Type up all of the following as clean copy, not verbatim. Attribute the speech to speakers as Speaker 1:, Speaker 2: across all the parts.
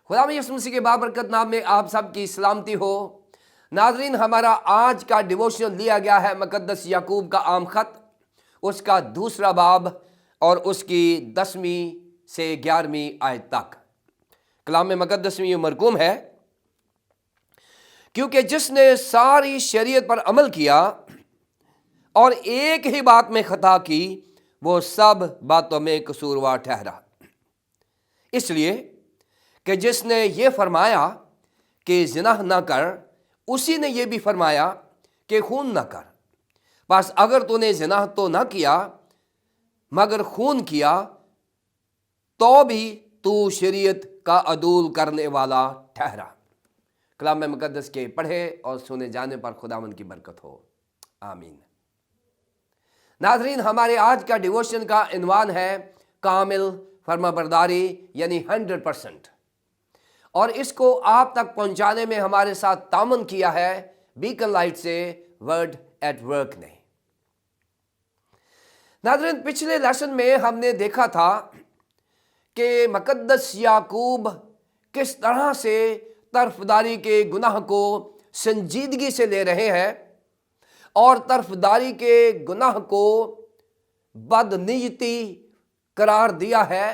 Speaker 1: खुदा यीशु मसीह के बाबरकत नाम में आप सब की सलामती हो। नाजरीन, हमारा आज का डिवोशन लिया गया है मुकद्दस याकूब का आम खत, उसका दूसरा बाब और उसकी 10वीं से 11वीं आयत तक। कलाम मुकद्दस में ये मरकूम है, क्योंकि जिसने सारी शरीयत पर अमल किया और एक ही बात में खता की, वो सब बातों में कसूरवार ठहरा। इसलिए कि जिसने ये फरमाया कि ज़िना न कर, उसी ने ये भी फरमाया कि खून न कर। बस अगर तूने ज़िना तो न किया मगर खून किया, तो भी तू शरीयत का अदूल करने वाला ठहरा। कलाम मुकद्दस के पढ़े और सुने जाने पर खुदावंद की बरकत हो, आमीन। नाज़रीन, हमारे आज का डिवोशन का इन्वान है कामिल फर्माबरदारी यानी 100%, और इसको आप तक पहुंचाने में हमारे साथ तामन किया है बीकन लाइट से वर्ड एट वर्क ने। नाज़रीन, पिछले लेसन में हमने देखा था कि मुकद्दस याकूब किस तरह से तरफदारी के गुनाह को संजीदगी से ले रहे हैं और तरफदारी के गुनाह को बदनीयती करार दिया है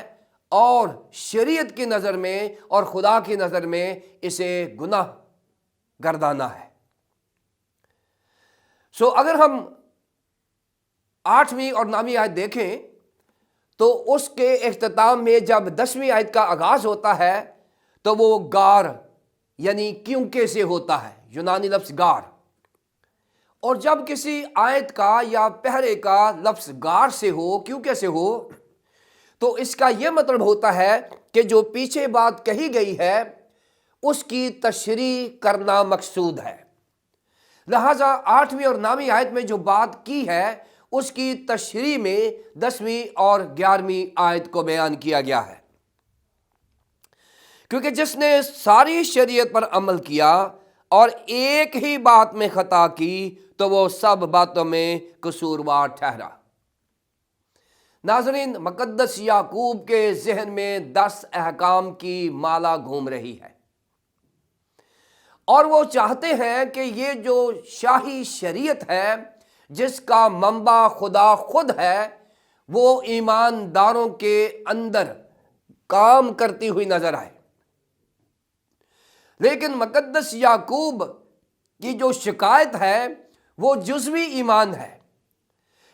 Speaker 1: और शरीयत की नज़र में और खुदा की नज़र में इसे गुनाह गर्दाना है। अगर हम 8वीं और 9वीं आयत देखें तो उसके इख्तिताम में जब 10वीं आयत का आगाज़ होता है तो वो गार यानी क्योंकि से होता है, यूनानी लफ्ज़ गार। और जब किसी आयत का या पहरे का लफ्ज़ गार से हो, क्योंकि से हो, तो इसका यह मतलब होता है कि जो पीछे बात कही गई है उसकी तशरीह करना मकसूद है। लिहाजा 8वीं और 9वीं आयत में जो बात की है उसकी तशरीह में 10वीं और 11वीं आयत को बयान किया गया है। क्योंकि जिसने सारी शरीयत पर अमल किया और एक ही बात में खता की, तो वो सब बातों में कसूरवार ठहरा। नाज़रीन, मुकद्दस याकूब के जहन में 10 अहकाम की माला घूम रही है और वो चाहते हैं कि ये जो शाही शरीयत है जिसका मंबा खुदा खुद है, वो ईमानदारों के अंदर काम करती हुई नजर आए। लेकिन मुकद्दस याकूब की जो शिकायत है वो जुज़वी ईमान है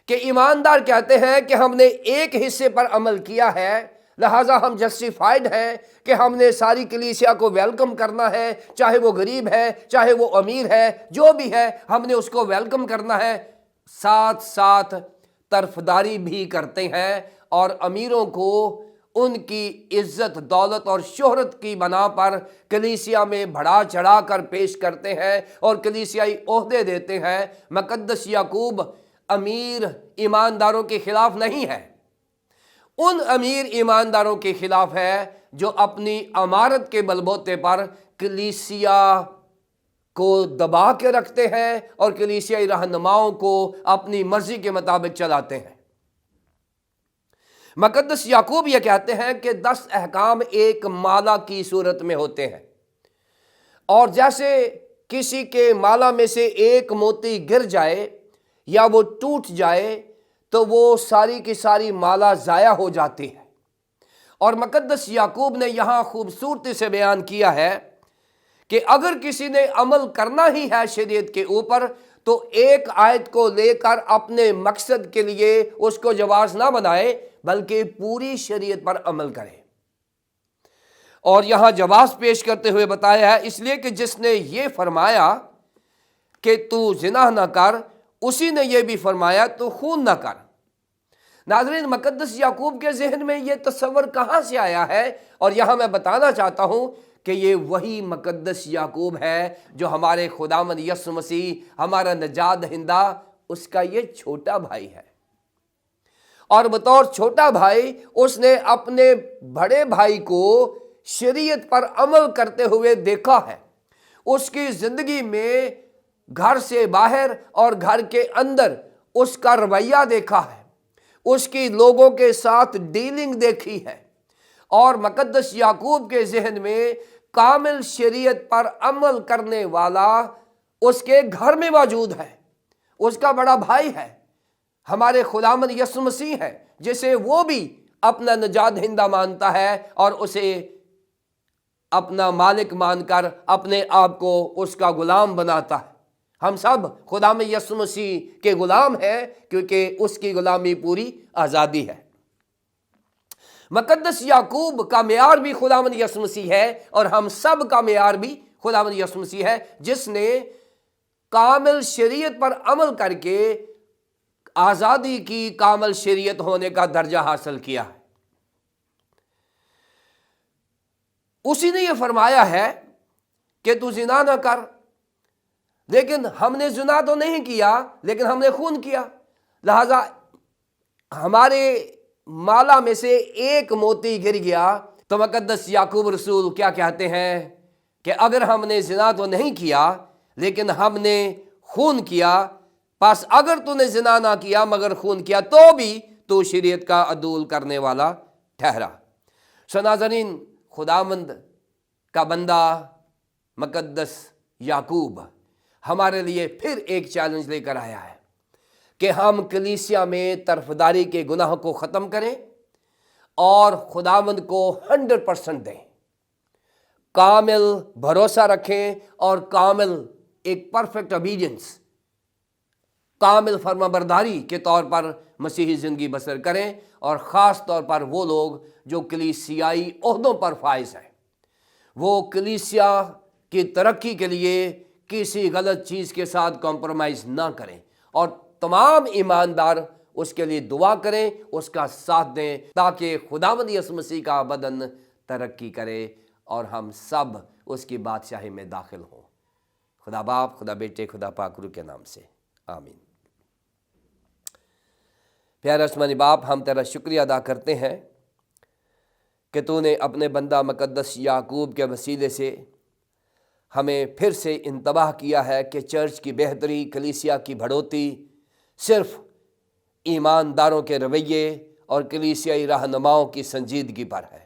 Speaker 1: कि ईमानदार कहते हैं कि हमने एक हिस्से पर अमल किया है, लिहाजा हम जस्टिफाइड हैं कि हमने सारी कलीसिया को वेलकम करना है, चाहे वो गरीब है चाहे वो अमीर है, जो भी है हमने उसको वेलकम करना है। साथ साथ तरफदारी भी करते हैं और अमीरों को उनकी इज्जत दौलत और शोहरत की बना पर कलीसिया में बढ़ा चढ़ा कर पेश करते हैं और कलीसियाई ओहदे देते हैं। मुकद्दस याकूब अमीर ईमानदारों के खिलाफ नहीं है, उन अमीर ईमानदारों के खिलाफ है जो अपनी अमारत के बलबूते पर कलीसिया को दबा के रखते हैं और कलीसियाई रहनुमाओं को अपनी मर्जी के मुताबिक चलाते हैं। मुकद्दस याकूब ये कहते हैं कि 10 अहकाम एक माला की सूरत में होते हैं और जैसे किसी के माला में से एक मोती गिर जाए या वो टूट जाए तो वो सारी की सारी माला ज़ाया हो जाती है। और मुकद्दस याकूब ने यहाँ खूबसूरती से बयान किया है कि अगर किसी ने अमल करना ही है शरीयत के ऊपर तो एक आयत को लेकर अपने मकसद के लिए उसको जवाज़ ना बनाए, बल्कि पूरी शरीयत पर अमल करे। और यहाँ जवाब पेश करते हुए बताया है, इसलिए कि जिसने ये फरमाया कि तू ज़िना न कर, उसी ने ये भी फरमाया तू खून न कर। नाज़रीन, मुकद्दस याकूब के जहन में ये तस्वर कहाँ से आया है? और यहाँ मैं बताना चाहता हूँ कि ये वही मुकद्दस याकूब है जो हमारे खुदावंद यीशु मसीह हमारा नजात दहिंदा उसका ये छोटा भाई है। और बतौर छोटा भाई उसने अपने बड़े भाई को शरीयत पर अमल करते हुए देखा है। उसकी ज़िंदगी में घर से बाहर और घर के अंदर उसका रवैया देखा है, उसकी लोगों के साथ डीलिंग देखी है اور مقدس یعقوب کے ذہن میں کامل شریعت پر عمل کرنے والا اس کے گھر میں موجود ہے، اس کا بڑا بھائی ہے، ہمارے خداوند یسوع مسیح ہے، جسے وہ بھی اپنا نجات دہندہ مانتا ہے اور اسے اپنا مالک مان کر اپنے آپ کو اس کا غلام بناتا ہے۔ ہم سب خداوند یسوع مسیح کے غلام ہیں کیونکہ اس کی غلامی پوری آزادی ہے۔ مقدس یعقوب کا معیار بھی خداوند یسوع مسیح ہے اور ہم سب کا معیار بھی خداوند یسوع مسیح ہے، جس نے کامل شریعت پر عمل کر کے آزادی کی کامل شریعت ہونے کا درجہ حاصل کیا ہے۔ اسی نے یہ فرمایا ہے کہ تو زنا نہ کر، لیکن ہم نے زنا تو نہیں کیا، لیکن ہم نے خون کیا، لہذا ہمارے مالا میں سے ایک موتی گر گیا تو مقدس یعقوب رسول کیا کہتے ہیں کہ اگر ہم نے زنا تو نہیں کیا لیکن ہم نے خون کیا، پس اگر تو نے زنا نہ کیا مگر خون کیا تو بھی تو شریعت کا عدول کرنے والا ٹھہرا۔ ناظرین، خداوند کا بندہ مقدس یعقوب ہمارے لیے پھر ایک چیلنج لے کر آیا ہے کہ ہم کلیسیا میں طرفداری کے گناہ کو ختم کریں اور خداوند کو 100% دیں، کامل بھروسہ رکھیں اور کامل ایک پرفیکٹ اوبیڈینس، کامل فرما برداری کے طور پر مسیحی زندگی بسر کریں، اور خاص طور پر وہ لوگ جو کلیسیائی عہدوں پر فائز ہیں، وہ کلیسیا کی ترقی کے لیے کسی غلط چیز کے ساتھ کمپرومائز نہ کریں، اور تمام ایماندار اس کے لیے دعا کریں، اس کا ساتھ دیں تاکہ خداوند یسوع مسیح کا بدن ترقی کرے اور ہم سب اس کی بادشاہی میں داخل ہوں۔ خدا باپ، خدا بیٹے، خدا پاک روح کے نام سے آمین۔ پیارے آسمانی باپ، ہم تیرا شکریہ ادا کرتے ہیں کہ تو نے اپنے بندہ مقدس یعقوب کے وسیلے سے ہمیں پھر سے انتباہ کیا ہے کہ چرچ کی بہتری، کلیسیا کی بڑھوتی صرف ایمانداروں کے رویے اور کلیسیائی رہنماؤں کی سنجیدگی پر ہے،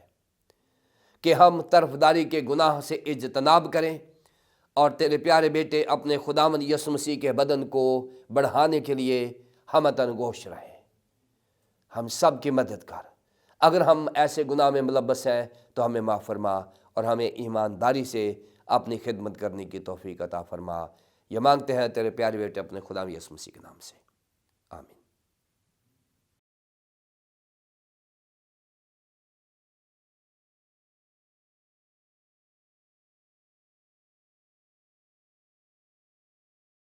Speaker 1: کہ ہم طرفداری کے گناہ سے اجتناب کریں اور تیرے پیارے بیٹے اپنے خداوند یسوع مسیح کے بدن کو بڑھانے کے لیے ہمتاً گوش رہیں۔ ہم سب کی مدد کر، اگر ہم ایسے گناہ میں ملبس ہیں تو ہمیں معاف فرما اور ہمیں ایمانداری سے اپنی خدمت کرنے کی توفیق عطا فرما۔ یہ مانگتے ہیں تیرے پیارے بیٹے اپنے خداوند یسوع مسیح کے نام سے، آمین۔